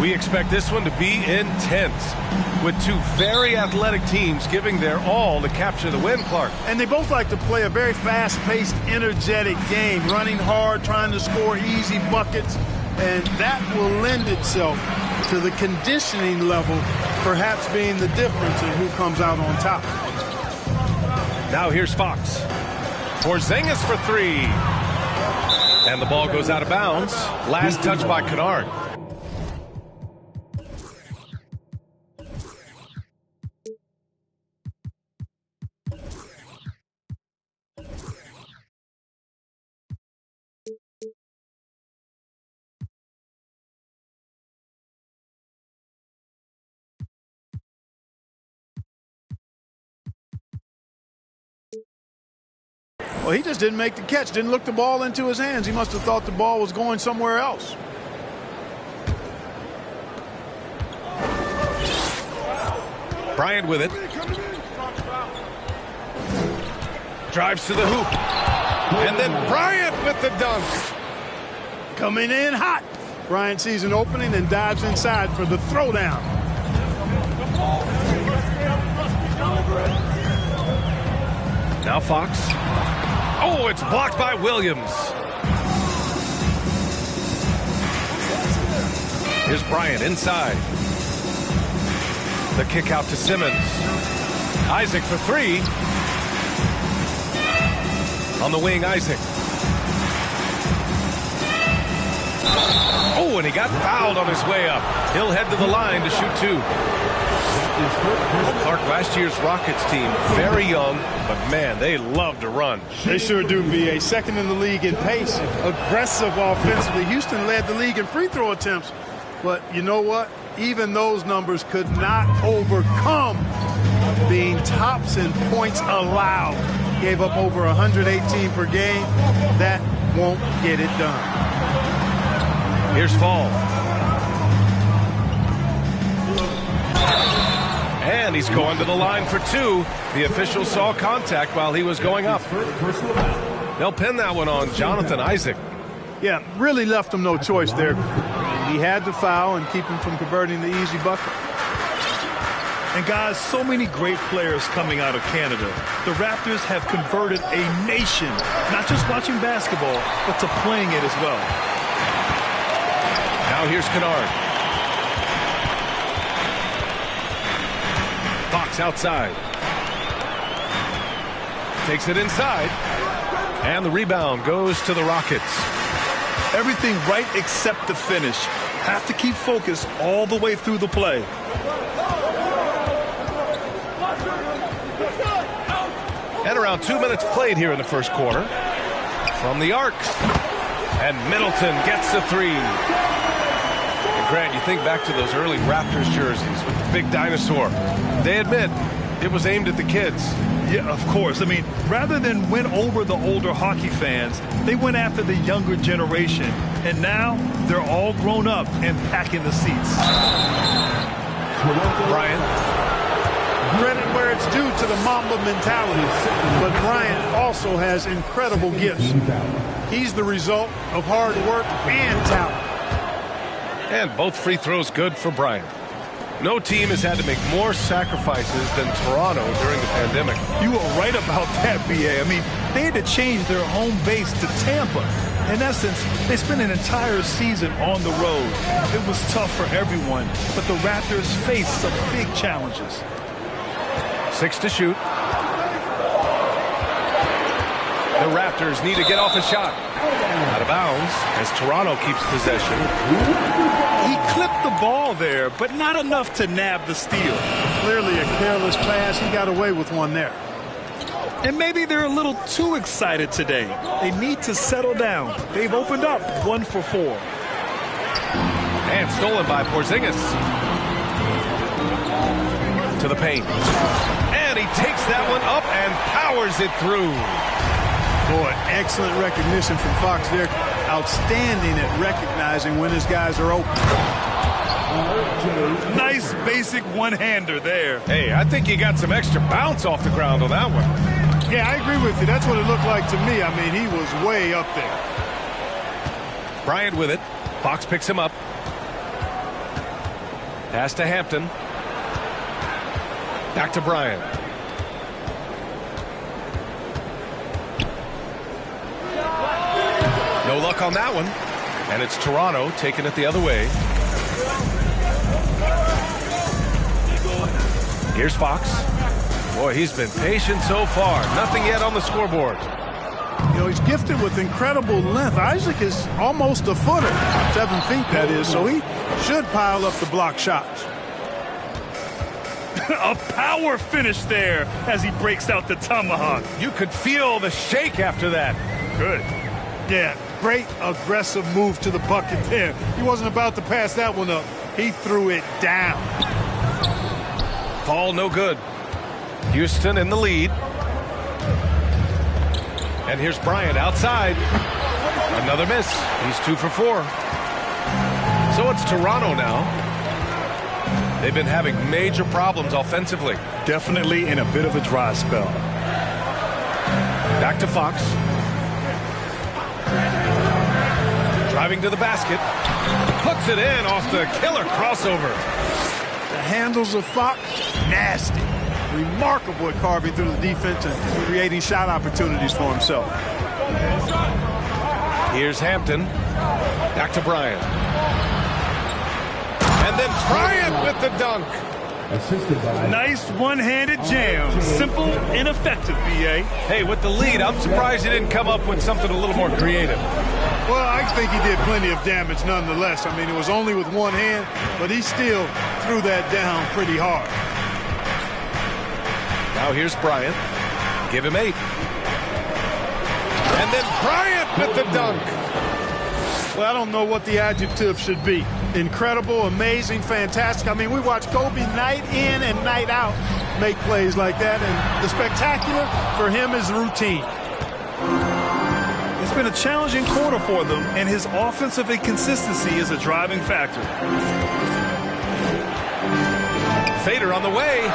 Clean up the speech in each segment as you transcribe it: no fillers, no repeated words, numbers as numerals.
We expect this one to be intense, with two very athletic teams giving their all to capture the win, Clark. And they both like to play a very fast-paced, energetic game, running hard, trying to score easy buckets, and that will lend itself to the conditioning level perhaps being the difference in who comes out on top. Now here's Fox. Porzingis for three. And the ball goes out of bounds. Last touch by Kennard. Well, he just didn't make the catch, didn't look the ball into his hands. He must have thought the ball was going somewhere else. Bryant with it. Drives to the hoop. And then Bryant with the dunk. Coming in hot. Bryant sees an opening and dives inside for the throwdown. Now Fox. Oh, it's blocked by Williams. Here's Bryant inside. The kick out to Simmons. Isaac for three. On the wing, Isaac. Oh, and he got fouled on his way up. He'll head to the line to shoot two. Clark, last year's Rockets team, very young, but man, they love to run. They sure do, B.A. Second in the league in pace, aggressive offensively. Houston led the league in free throw attempts. But you know what? Even those numbers could not overcome being tops in points allowed. Gave up over 118 per game. That won't get it done. Here's Fall. And he's going to the line for two. The official saw contact while he was going up. They'll pin that one on Jonathan Isaac. Yeah, really left him no choice there. He had to foul and keep him from converting the easy bucket. And guys, so many great players coming out of Canada. The Raptors have converted a nation, not just watching basketball, but to playing it as well. Now here's Kennard. Fox outside. Takes it inside. And the rebound goes to the Rockets. Everything right except the finish. Have to keep focused all the way through the play. And around 2 minutes played here in the first quarter. From the arc. And Middleton gets the three. And Grant, you think back to those early Raptors jerseys with the big dinosaur. They admit it was aimed at the kids. Yeah, of course. I mean, rather than win over the older hockey fans, they went after the younger generation. And now they're all grown up and packing the seats. Bryant. Credit where it's due to the Mamba mentality. But Bryant also has incredible gifts. He's the result of hard work and talent. And both free throws good for Bryant. No team has had to make more sacrifices than Toronto during the pandemic. You were right about that, B.A. I mean, they had to change their home base to Tampa. In essence, they spent an entire season on the road. It was tough for everyone, but the Raptors faced some big challenges. 6 to shoot. The Raptors need to get off a shot. Out of bounds as Toronto keeps possession. He clipped the ball there, but not enough to nab the steal. Clearly a careless pass. He got away with one there. And maybe they're a little too excited today. They need to settle down. They've opened up 1 for 4. And stolen by Porzingis. To the paint. And he takes that one up and powers it through. Boy, excellent recognition from Fox there. Outstanding at recognizing when his guys are open. Nice basic one-hander there. Hey, I think he got some extra bounce off the ground on that one. Yeah, I agree with you. That's what it looked like to me. I mean, he was way up there. Bryant with it. Fox picks him up. Pass to Hampton. Back to Bryant. No luck on that one. And it's Toronto taking it the other way. Here's Fox. Boy, he's been patient so far. Nothing yet on the scoreboard. You know, he's gifted with incredible length. Isaac is almost a footer, 7 feet that is, so he should pile up the block shots. A power finish there as he breaks out the tomahawk. You could feel the shake after that. Good. Yeah, great aggressive move to the bucket there. He wasn't about to pass that one up. He threw it down. Ball no good. Houston in the lead. And here's Bryant outside. Another miss. He's 2 for 4. So it's Toronto now. They've been having major problems offensively. Definitely in a bit of a dry spell. Back to Fox. Driving to the basket. Hooks it in off the killer crossover. The handles of Fox, nasty. Remarkable at carving through the defense and creating shot opportunities for himself. Here's Hampton. Back to Bryant. And then Bryant with the dunk. Nice one-handed jam. Simple and effective, B.A. Hey, with the lead, I'm surprised he didn't come up with something a little more creative. Well, I think he did plenty of damage nonetheless. I mean, it was only with one hand, but he still threw that down pretty hard. Now here's Bryant. Give him 8. And then Bryant with the dunk. Well, I don't know what the adjective should be. Incredible, amazing, fantastic. I mean, we watch Kobe night in and night out make plays like that, and the spectacular for him is routine. It's been a challenging quarter for them, and his offensive inconsistency is a driving factor. Fader on the way.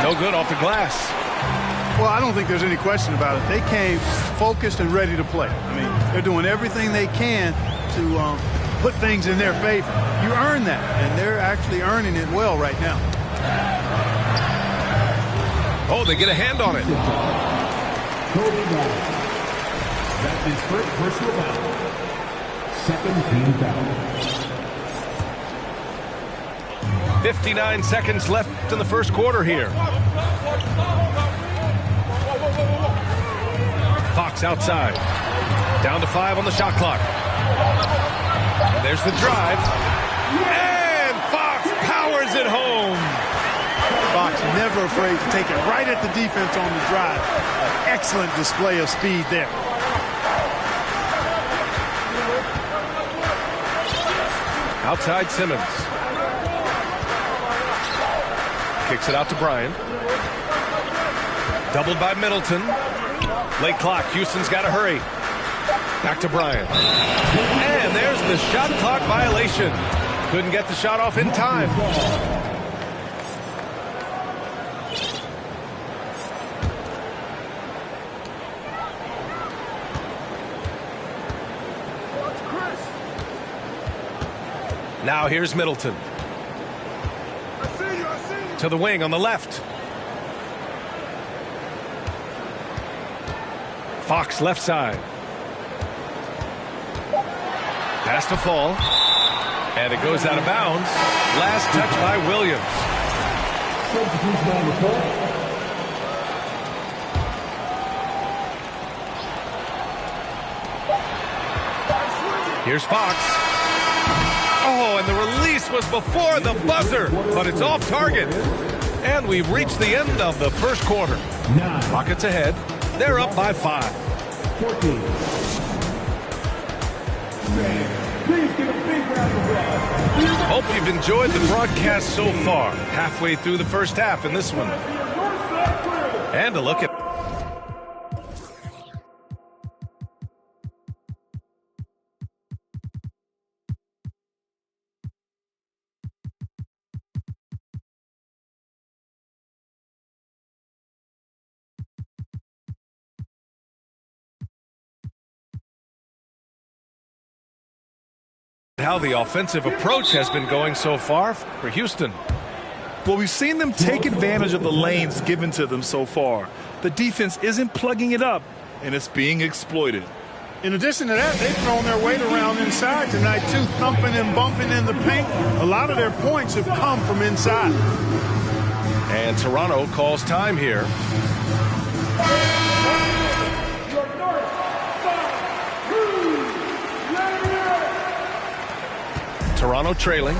No good off the glass. Well, I don't think there's any question about it. They came focused and ready to play. I mean, they're doing everything they can to put things in their favor. You earn that, and they're actually earning it well right now. Oh, they get a hand on it. That's his first personal foul. Second team foul. 59 seconds left in the first quarter here. Fox outside. Down to 5 on the shot clock. And there's the drive. And Fox powers it home. Fox never afraid to take it right at the defense on the drive. An excellent display of speed there. Outside Simmons. Kicks it out to Bryant. Doubled by Middleton. Late clock. Houston's got to hurry. Back to Bryant. And there's the shot clock violation. Couldn't get the shot off in time. Now here's Middleton. To the wing on the left. Fox left side. Pass to fall. And it goes out of bounds. Last touch by Williams. Here's Fox. Oh, and the release was before the buzzer, but it's off target. And we've reached the end of the first quarter. Rockets ahead. They're up by 5. 14. Please give a big round of applause. Hope you've enjoyed the broadcast so far. Halfway through the first half in this one. And a look at How the offensive approach has been going so far for Houston. Well, we've seen them take advantage of the lanes given to them so far. The defense isn't plugging it up, and it's being exploited. In addition to that, they've thrown their weight around inside tonight, too, thumping and bumping in the paint. A lot of their points have come from inside. And Toronto calls time here. Toronto trailing.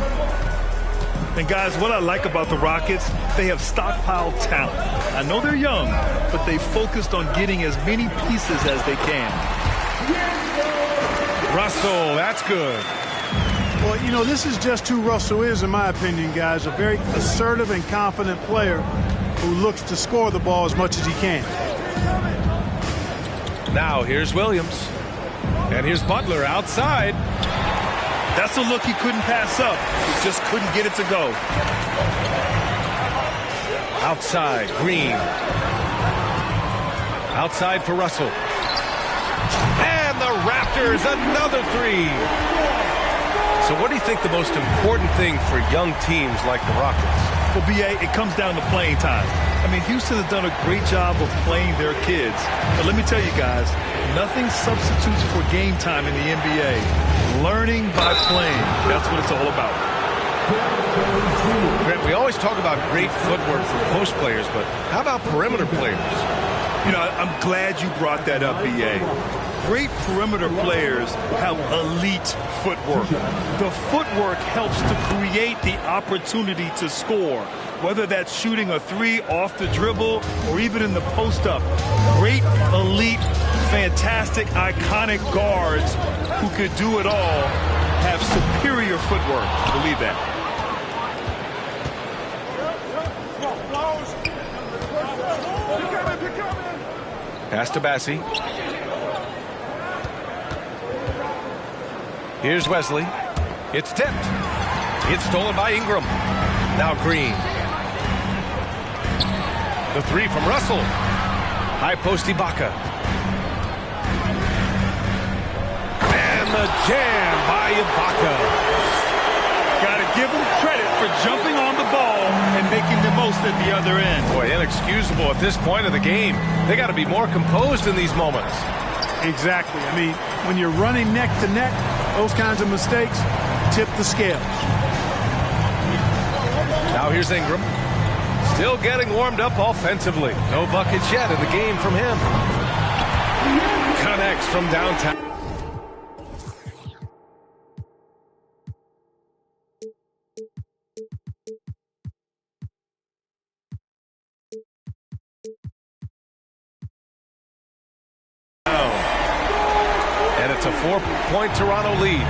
And guys, what I like about the Rockets, they have stockpiled talent. I know they're young, but they focused on getting as many pieces as they can. Russell, that's good. Well, you know, this is just who Russell is, in my opinion, guys. A very assertive and confident player who looks to score the ball as much as he can. Now here's Williams. And here's Butler outside. That's a look he couldn't pass up. He just couldn't get it to go. Outside, Green. Outside for Russell. And the Raptors, another three. So what do you think the most important thing for young teams like the Rockets? Well, B.A., it comes down to playing time. I mean, Houston has done a great job of playing their kids. But let me tell you guys, nothing substitutes for game time in the NBA. Learning by playing. That's what it's all about. Grant, we always talk about great footwork from post players, but how about perimeter players? You know, I'm glad you brought that up, B.A. Great perimeter players have elite footwork. The footwork helps to create the opportunity to score, whether that's shooting a three off the dribble or even in the post-up. Great, elite, fantastic, iconic guards who could do it all have superior footwork. Believe that. Pass to Bassie. Here's Wesley. It's tipped. It's stolen by Ingram. Now Green. The three from Russell. High post Ibaka. And the jam by Ibaka. Got to give him credit for jumping on the ball and making the most at the other end. Boy, inexcusable at this point of the game. They got to be more composed in these moments. Exactly. I mean, when you're running neck to neck, those kinds of mistakes tip the scales. Now here's Ingram. Still getting warmed up offensively. No buckets yet in the game from him. Connects from downtown. And it's a 4-point Toronto lead.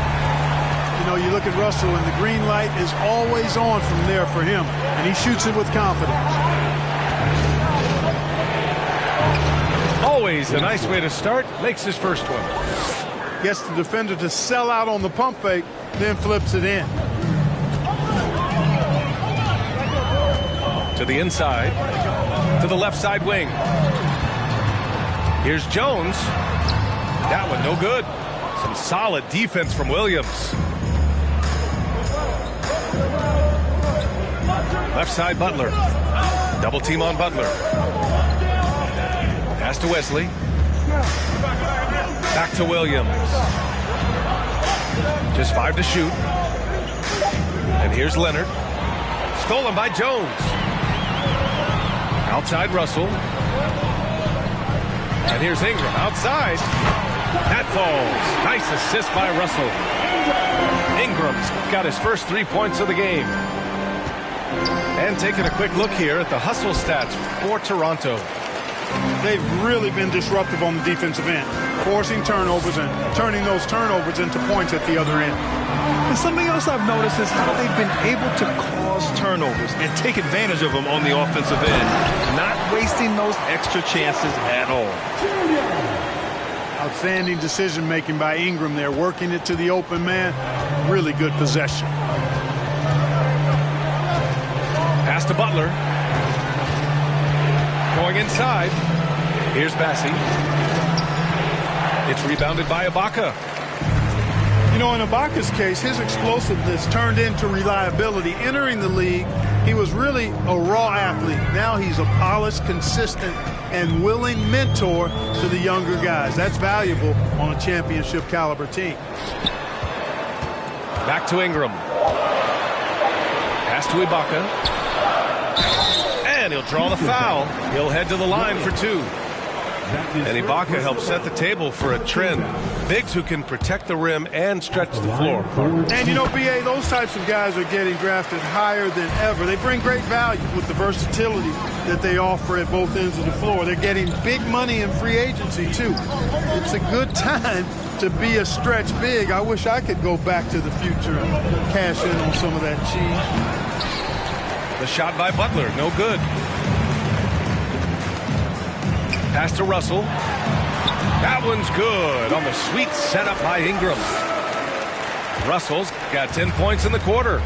You know, you look at Russell, and the green light is always on from there for him, and he shoots it with confidence. Always a nice way to start. Makes his first one. Gets the defender to sell out on the pump fake, then flips it in. To the inside. To the left side wing. Here's Jones. That one no good. Some solid defense from Williams. Left side Butler. Double team on Butler. Pass to Wesley. Back to Williams. Just 5 to shoot. And here's Leonard. Stolen by Jones. Outside Russell. And here's Ingram outside. That falls. Nice assist by Russell. Ingram's got his first 3 points of the game. And taking a quick look here at the hustle stats for Toronto. They've really been disruptive on the defensive end, forcing turnovers and turning those turnovers into points at the other end. And something else I've noticed is how they've been able to cause turnovers and take advantage of them on the offensive end, not wasting those extra chances at all. Outstanding decision-making by Ingram there, working it to the open man. Really good possession. Pass to Butler. Going inside. Here's Bassie. It's rebounded by Ibaka. You know, in Ibaka's case, his explosiveness turned into reliability. Entering the league, he was really a raw athlete. Now he's a polished, consistent, and willing mentor to the younger guys. That's valuable on a championship caliber team. Back to Ingram. Pass to Ibaka. And he'll draw the foul. He'll head to the line for two. And Ibaka helps set the table for a trend. Bigs who can protect the rim and stretch the floor. And, you know, B.A., those types of guys are getting drafted higher than ever. They bring great value with the versatility that they offer at both ends of the floor. They're getting big money in free agency, too. It's a good time to be a stretch big. I wish I could go back to the future and cash in on some of that cheese. The shot by Butler, no good. Pass to Russell. That one's good on the sweet setup by Ingram. Russell's got 10 points in the quarter.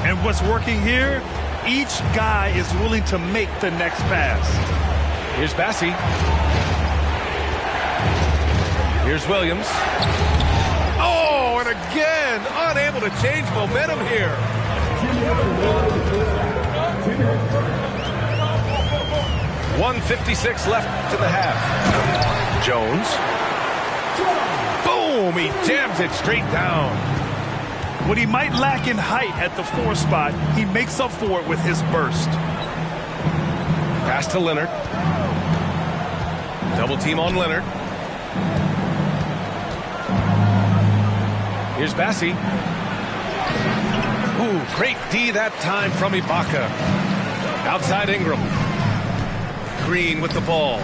And what's working here, each guy is willing to make the next pass. Here's Bassey. Here's Williams. Oh, and again, unable to change momentum here. 1:56 left in the half. Jones. Boom! He jams it straight down. What he might lack in height at the 4 spot, he makes up for it with his burst. Pass to Leonard. Double team on Leonard. Here's Bassey. Ooh, great D that time from Ibaka. Outside Ingram. Green with the ball.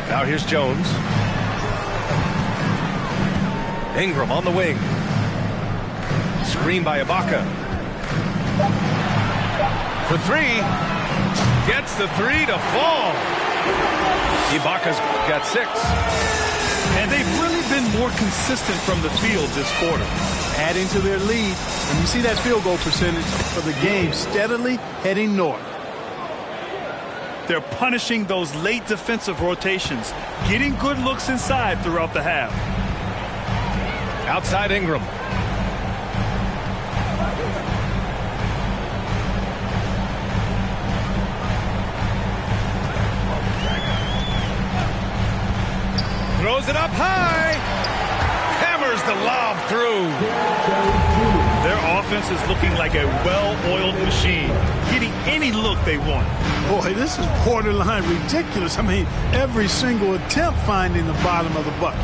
Now here's Jones. Ingram on the wing. Screen by Ibaka. For three. Gets the three to fall. Ibaka's got 6. And they've really been more consistent from the field this quarter. Adding to their lead. And you see that field goal percentage for the game steadily heading north. They're punishing those late defensive rotations, getting good looks inside throughout the half. Outside Ingram. Throws it up high. Hammers the lob through. Their offense is looking like a well-oiled machine, getting any look they want. Boy, this is borderline ridiculous. I mean, every single attempt finding the bottom of the bucket.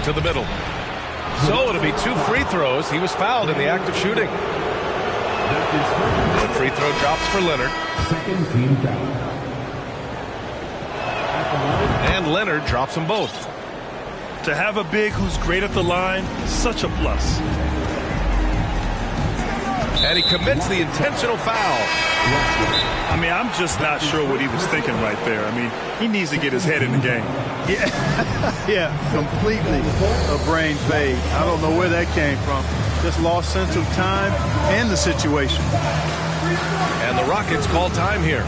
To the middle. So it'll be 2 free throws. He was fouled in the act of shooting. The free throw drops for Leonard. Second team foul. And Leonard drops them both. To have a big who's great at the line, such a plus. And he commits the intentional foul. I mean, I'm just not sure what he was thinking right there. I mean, he needs to get his head in the game. Yeah, yeah, completely a brain fade. I don't know where that came from. Just lost sense of time and the situation. And the Rockets call time here.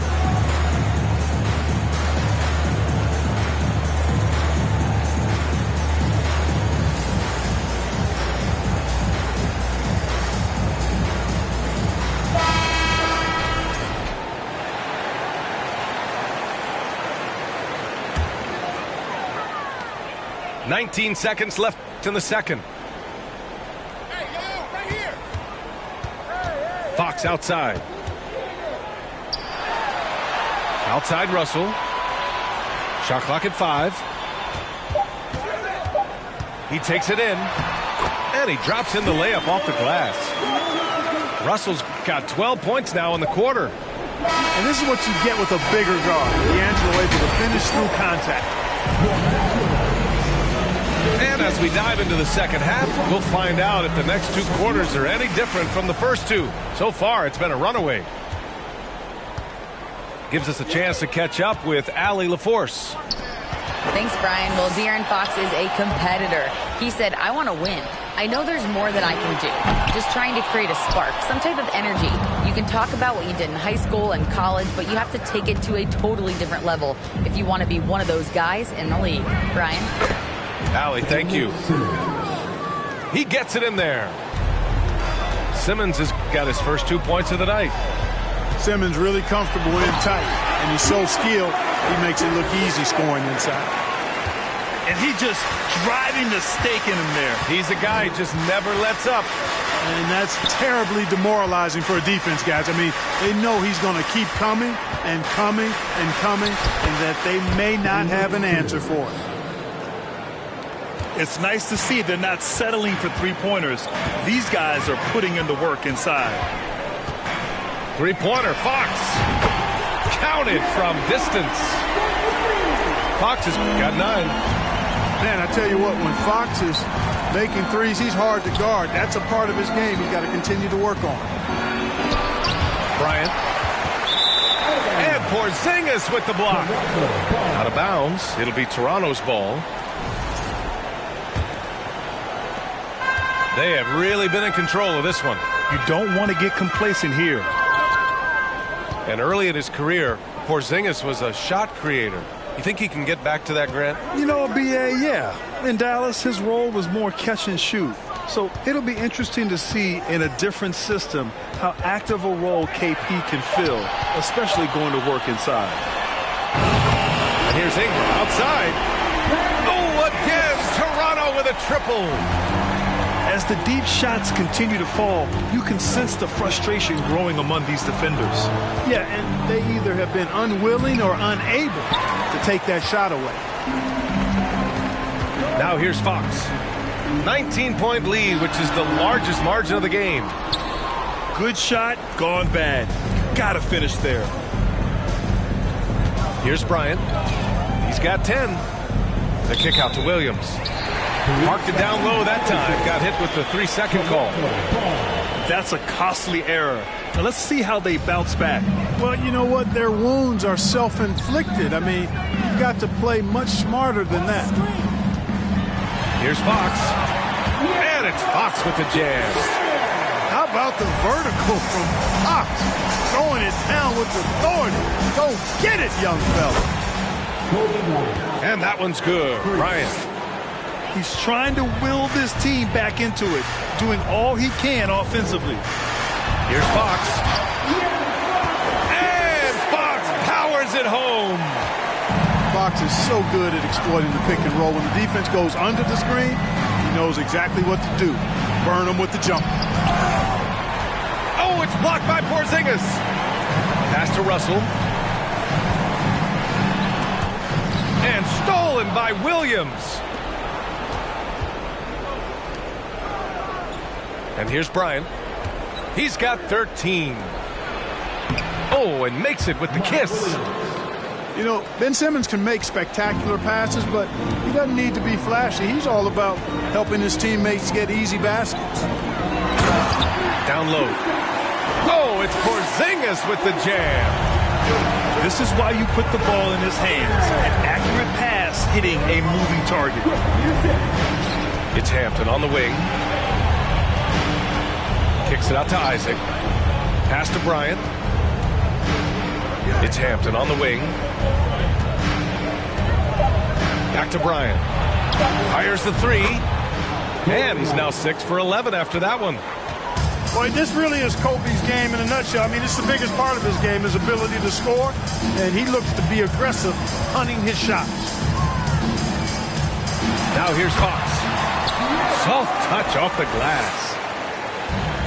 "19 seconds left in the second. Fox outside. Outside Russell. Shot clock at 5. He takes it in. And he drops in the layup off the glass. Russell's got 12 points now in the quarter. And this is what you get with a bigger guard. D'Angelo able to finish through contact. And as we dive into the second half, we'll find out if the next 2 quarters are any different from the first 2. So far, it's been a runaway. Gives us a chance to catch up with Allie LaForce. Thanks, Brian. Well, De'Aaron Fox is a competitor. He said, I want to win. I know there's more that I can do. Just trying to create a spark, some type of energy. You can talk about what you did in high school and college, but you have to take it to a totally different level if you want to be one of those guys in the league. Brian? Allie, thank you. He gets it in there. Simmons has got his first 2 points of the night. Simmons really comfortable in tight, and he's so skilled, he makes it look easy scoring inside. And he just driving the stake in him there. He's a guy who just never lets up. And that's terribly demoralizing for a defense, guys. I mean, they know he's going to keep coming and coming and coming, and that they may not have an answer for it. It's nice to see they're not settling for three-pointers. These guys are putting in the work inside. Three-pointer, Fox. Counted from distance. Fox has got 9. Man, I tell you what, when Fox is making threes, he's hard to guard. That's a part of his game he's got to continue to work on. Bryant. And Porzingis with the block. Out of bounds. It'll be Toronto's ball. They have really been in control of this one. You don't want to get complacent here. And early in his career, Porzingis was a shot creator. You think he can get back to that, Grant? You know, BA, yeah. In Dallas, his role was more catch and shoot. So it'll be interesting to see in a different system how active a role KP can fill, especially going to work inside. And here's Ingram outside. Oh, again, Toronto with a triple. As the deep shots continue to fall, you can sense the frustration growing among these defenders. Yeah, and they either have been unwilling or unable to take that shot away. Now here's Fox. 19-point lead, which is the largest margin of the game. Good shot, gone bad. Gotta finish there. Here's Bryant. He's got 10. The kick out to Williams. Marked it down low that time. Got hit with the 3-second call. That's a costly error. Now let's see how they bounce back. Well, you know what? Their wounds are self-inflicted. I mean, you've got to play much smarter than that. Here's Fox. And it's Fox with the jam. How about the vertical from Fox? Throwing it down with authority. Go get it, young fella. And that one's good. Bryant. He's trying to will this team back into it, doing all he can offensively. Here's Fox. And Fox powers it home. Fox is so good at exploiting the pick and roll. When the defense goes under the screen, he knows exactly what to do. Burn them with the jumper. Oh, it's blocked by Porzingis. Pass to Russell. And stolen by Williams. And here's Bryant. He's got 13. Oh, and makes it with the kiss. You know, Ben Simmons can make spectacular passes, but he doesn't need to be flashy. He's all about helping his teammates get easy baskets. Down low. Oh, it's Porzingis with the jam. This is why you put the ball in his hands. An accurate pass hitting a moving target. It's Hampton on the wing. Kicks it out to Isaac. Pass to Bryant. It's Hampton on the wing. Back to Bryant. Fires the three. And he's now 6 for 11 after that one. Boy, this really is Kobe's game in a nutshell. I mean, it's the biggest part of his game, his ability to score. And he looks to be aggressive, hunting his shots. Now here's Fox. Soft touch off the glass.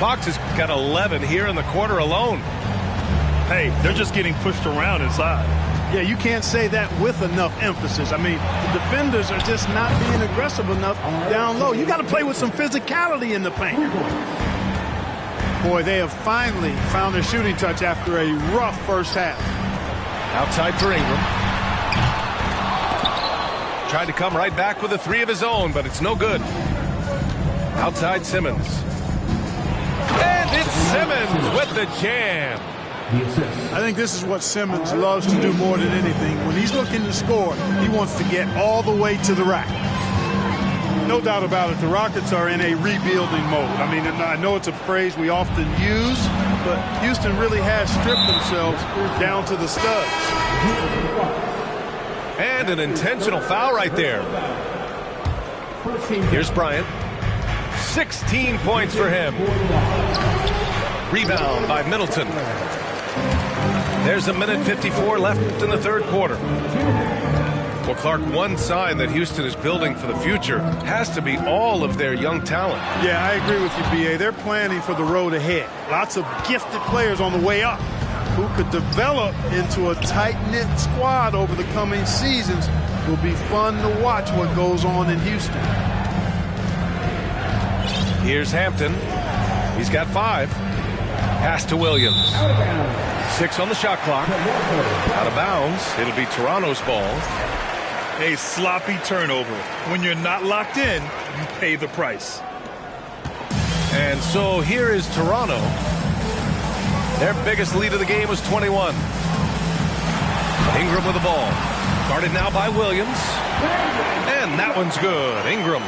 Fox has got 11 here in the quarter alone. Hey, they're just getting pushed around inside. Yeah, you can't say that with enough emphasis. I mean, the defenders are just not being aggressive enough down low. You got to play with some physicality in the paint. Boy, they have finally found their shooting touch after a rough first half. Outside for Ingram. Tried to come right back with a three of his own, but it's no good. Outside Simmons. And it's Simmons with the jam. I think this is what Simmons loves to do more than anything. When he's looking to score, he wants to get all the way to the rack. No doubt about it, the Rockets are in a rebuilding mode. I mean, I know it's a phrase we often use, but Houston really has stripped themselves down to the studs. And an intentional foul right there. Here's Bryant. 16 points for him. Rebound by Middleton. There's 1:54 left in the third quarter. Well, Clark, one sign that Houston is building for the future has to be all of their young talent. Yeah, I agree with you, B.A. They're planning for the road ahead. Lots of gifted players on the way up who could develop into a tight-knit squad over the coming seasons. Will be fun to watch what goes on in Houston. Here's Hampton. He's got 5. Pass to Williams. 6 on the shot clock. Out of bounds. It'll be Toronto's ball. A sloppy turnover. When you're not locked in, you pay the price. And so here is Toronto. Their biggest lead of the game was 21. Ingram with the ball. Guarded now by Williams. And that one's good. Ingram.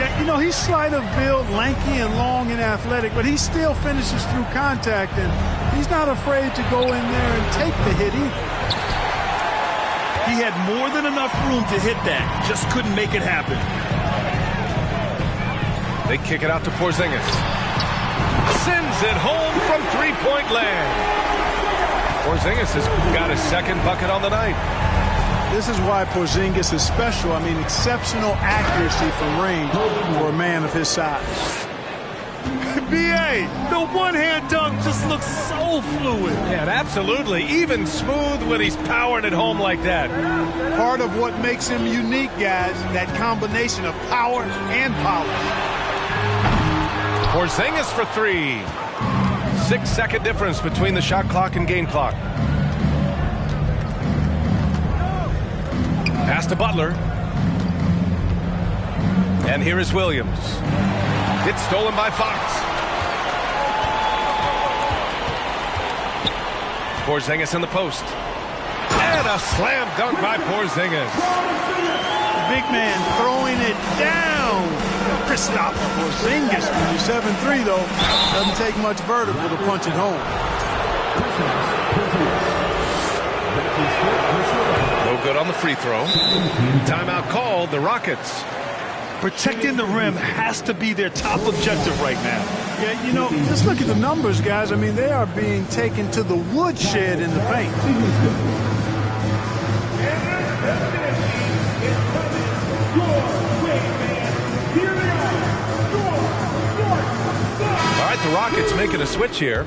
Yeah, you know, he's slight of build, lanky and long and athletic, but he still finishes through contact, and he's not afraid to go in there and take the hit either. He had more than enough room to hit that, just couldn't make it happen. They kick it out to Porzingis. Sends it home from three-point land. Porzingis has got his second bucket on the night. This is why Porzingis is special. I mean, exceptional accuracy from range for a man of his size. B.A., the one-hand dunk just looks so fluid. Yeah, absolutely. Even smooth when he's powering it home like that. Part of what makes him unique, guys, that combination of power and polish. Porzingis for 3. 6-second difference between the shot clock and game clock. Pass to Butler. And here is Williams. It's stolen by Fox. Porzingis in the post. And a slam dunk by Porzingis. The big man throwing it down. Kristaps Porzingis when you're 7'3", though. Doesn't take much vertical to punch it home. No good on the free throw. Timeout called, the Rockets. Protecting the rim has to be their top objective right now. Yeah, you know, just look at the numbers, guys. I mean, they are being taken to the woodshed in the paint. All right, the Rockets making a switch here.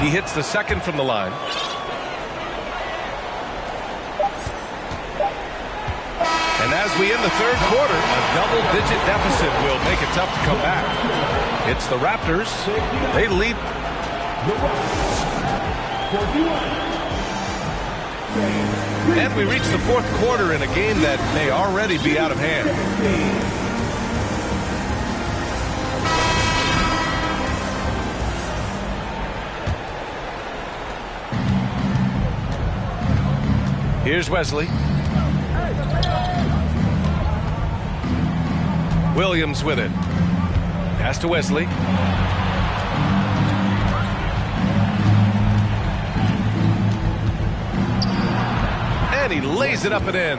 He hits the second from the line. And as we end the third quarter, a double-digit deficit will make it tough to come back. It's the Raptors. They lead. And we reach the fourth quarter in a game that may already be out of hand. Here's Wesley. Williams with it. Pass to Wesley. And he lays it up and in.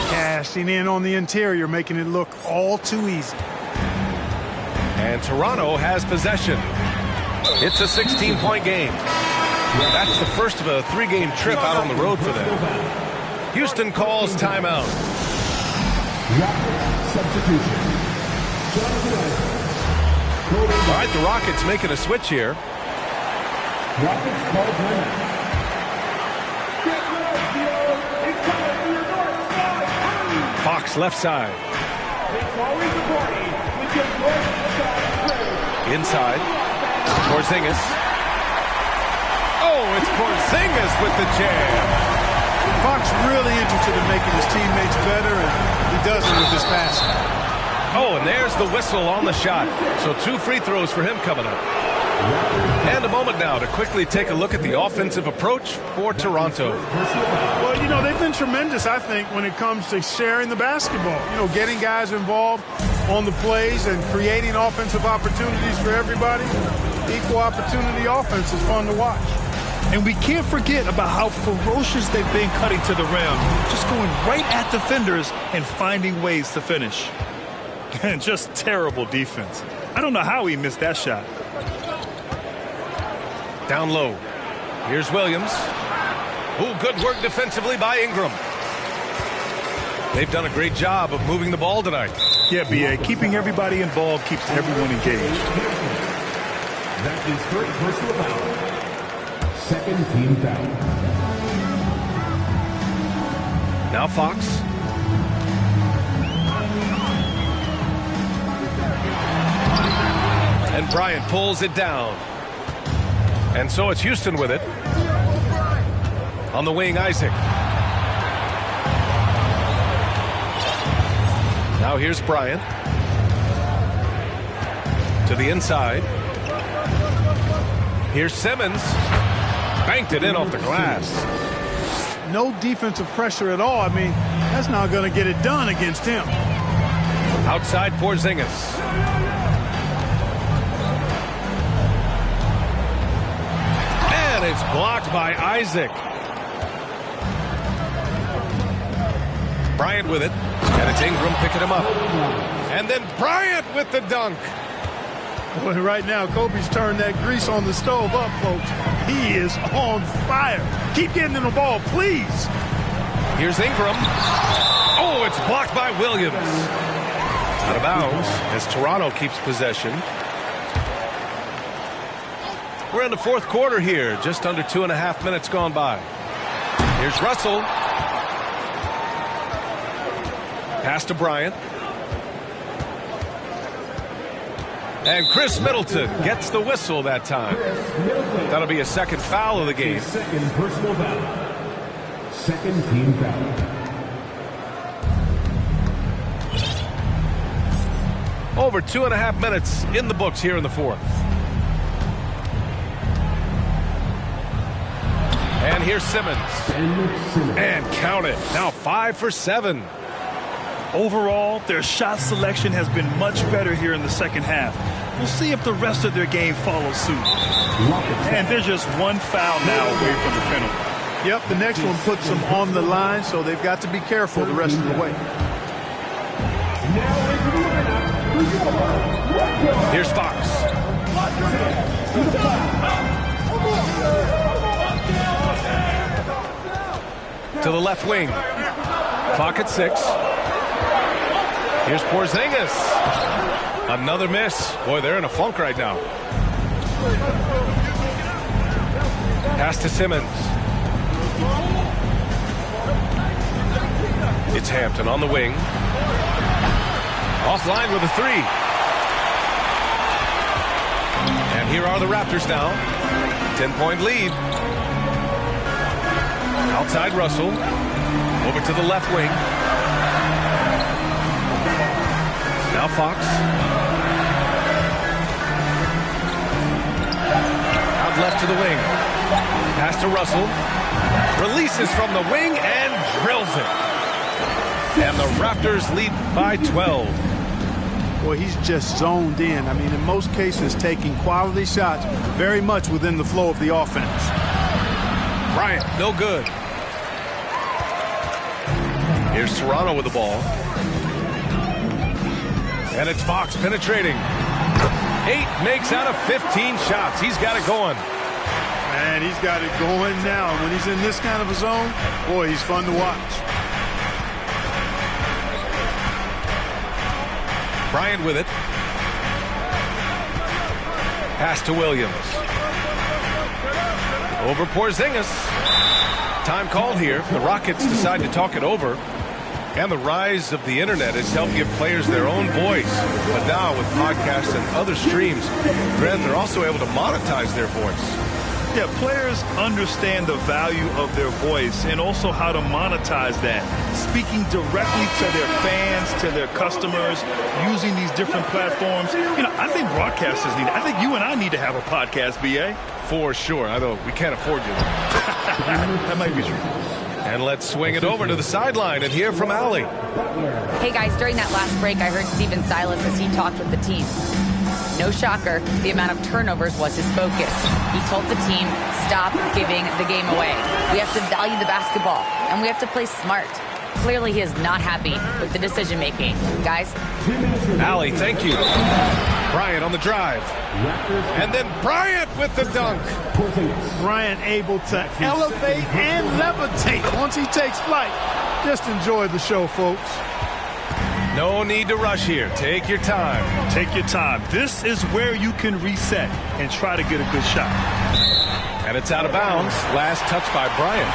Cashing in on the interior, making it look all too easy. And Toronto has possession. It's a 16-point game. That's the first of a 3-game trip out on the road for them. Houston calls timeout. Substitution. All right, the Rockets making a switch here. Rockets call timeout. Fox left side. It's always a party with your north side. Inside. Porzingis. Oh, it's Porzingis with the jam. Fox really interested in making his teammates better, and he does it with his passing. Oh, and there's the whistle on the shot. So 2 free throws for him coming up. And a moment now to quickly take a look at the offensive approach for Toronto. Well, you know, they've been tremendous, I think, when it comes to sharing the basketball. You know, getting guys involved on the plays and creating offensive opportunities for everybody. Equal opportunity offense is fun to watch. And we can't forget about how ferocious they've been cutting to the rim, just going right at defenders and finding ways to finish. And just terrible defense. I don't know how he missed that shot. Down low. Here's Williams. Oh, good work defensively by Ingram. They've done a great job of moving the ball tonight. Yeah, B.A., keeping everybody involved keeps everyone engaged. That's his first personal foul. Second team foul. Now Fox. And Bryant pulls it down. And so it's Houston with it. On the wing, Isaac. Now here's Bryant. To the inside. Here's Simmons. Banked it in off the glass. No defensive pressure at all. I mean, that's not going to get it done against him. Outside Porzingis. And it's blocked by Isaac. Bryant with it. And it's Ingram picking him up. And then Bryant with the dunk. Boy, right now, Kobe's turned that grease on the stove up, folks. He is on fire. Keep getting him the ball, please. Here's Ingram. Oh, it's blocked by Williams. Out of bounds as Toronto keeps possession. We're in the fourth quarter here. Just under 2.5 minutes gone by. Here's Russell. Pass to Bryant. And Chris Middleton gets the whistle that time. That'll be a second foul of the game. Second personal foul. Second team foul. Over 2.5 minutes in the books here in the fourth. And here's Simmons. And count it. Now 5 for 7. Overall, their shot selection has been much better here in the second half. We'll see if the rest of their game follows suit. And they're just one foul now away from the penalty. Yep, the next one puts them on the line, so they've got to be careful the rest of the way. Here's Fox. To the left wing. Clock at 6. Here's Porzingis. Another miss. Boy, they're in a funk right now. Pass to Simmons. It's Hampton on the wing. Offline with a 3. And here are the Raptors now. 10-point lead. Outside Russell. Over to the left wing. Now Fox. Out left to the wing. Pass to Russell. Releases from the wing and drills it. And the Raptors lead by 12. Boy, he's just zoned in. I mean, in most cases, taking quality shots very much within the flow of the offense. Bryant, no good. Here's Toronto with the ball. And it's Fox penetrating. 8 makes out of 15 shots. He's got it going. And he's got it going now. When he's in this kind of a zone, boy, he's fun to watch. Bryant with it. Pass to Williams. Over Porzingis. Time called here. The Rockets decide to talk it over. And the rise of the internet has helped give players their own voice. But now with podcasts and other streams, Grant, they're also able to monetize their voice. Yeah, players understand the value of their voice and also how to monetize that. Speaking directly to their fans, to their customers, using these different platforms. You know, I think broadcasters need it. I think you and I need to have a podcast, B.A. For sure. I know we can't afford you. That might be true. And let's swing it over to the sideline and hear from Allie. Hey guys, during that last break, I heard Steven Silas as he talked with the team. No shocker, the amount of turnovers was his focus. He told the team, stop giving the game away. We have to value the basketball, and we have to play smart. Clearly, he is not happy with the decision-making. Guys? Allie, thank you. Bryant on the drive. And then Bryant with the dunk. Bryant able to elevate and levitate once he takes flight. Just enjoy the show, folks. No need to rush here. Take your time. Take your time. This is where you can reset and try to get a good shot. And it's out of bounds. Last touch by Bryant.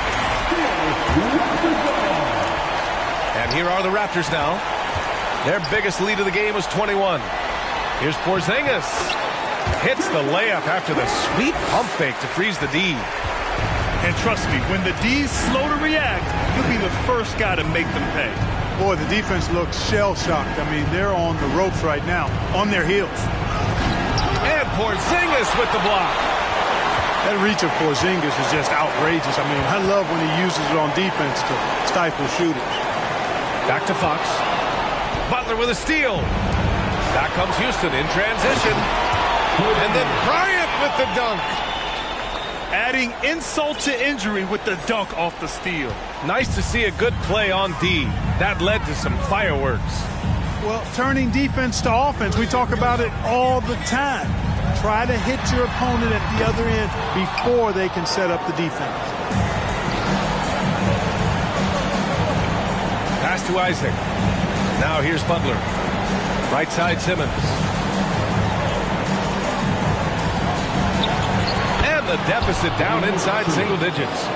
And here are the Raptors now. Their biggest lead of the game was 21. Here's Porzingis. Hits the layup after the sweet pump fake to freeze the D. And trust me, when the D's slow to react, he'll be the first guy to make them pay. Boy, the defense looks shell-shocked. I mean, they're on the ropes right now, on their heels. And Porzingis with the block. That reach of Porzingis is just outrageous. I mean, I love when he uses it on defense to stifle shooters. Back to Fox. Butler with a steal. Back comes Houston in transition. And then Bryant with the dunk. Adding insult to injury with the dunk off the steal. Nice to see a good play on D. That led to some fireworks. Well, turning defense to offense, we talk about it all the time. Try to hit your opponent at the other end before they can set up the defense. Pass to Isaac. Now here's Butler. Right side Simmons. The deficit down inside single digits.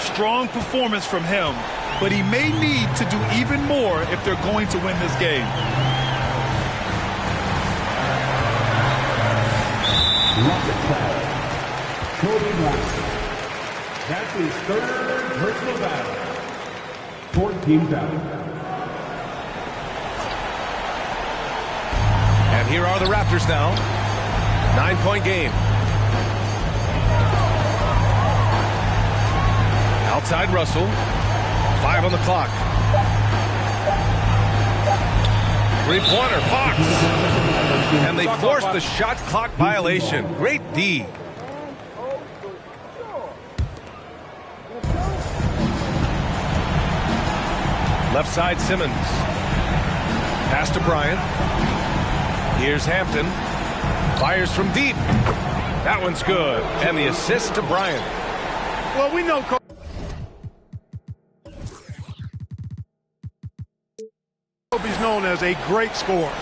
Strong performance from him, but he may need to do even more if they're going to win this game. That's his third personal foul. 14 foul. And here are the Raptors now. 9-point game. Outside Russell. 5 on the clock. Three-pointer, Fox. And they forced the shot clock violation. Great D. Left side Simmons. Pass to Bryant. Here's Hampton. Fires from deep. That one's good. And the assist to Bryant. Well, we know Kobe's known as a great scorer,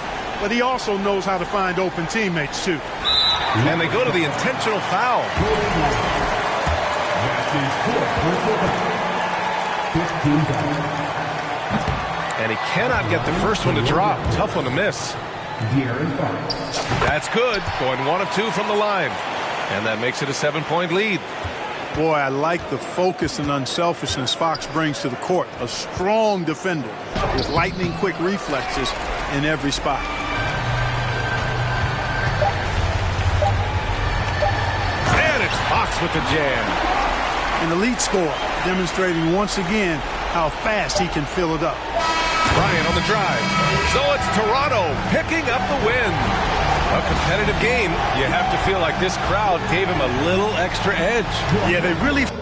but he also knows how to find open teammates, too. And they go to the intentional foul. And he cannot get the first one to drop. Tough one to miss. That's good. Going 1 of 2 from the line. And that makes it a 7-point lead. Boy, I like the focus and unselfishness Fox brings to the court. A strong defender with lightning-quick reflexes in every spot. And it's Fox with the jam. An elite scorer, demonstrating once again how fast he can fill it up. Bryant on the drive. So it's Toronto picking up the win. A competitive game. You have to feel like this crowd gave him a little extra edge. Yeah, they really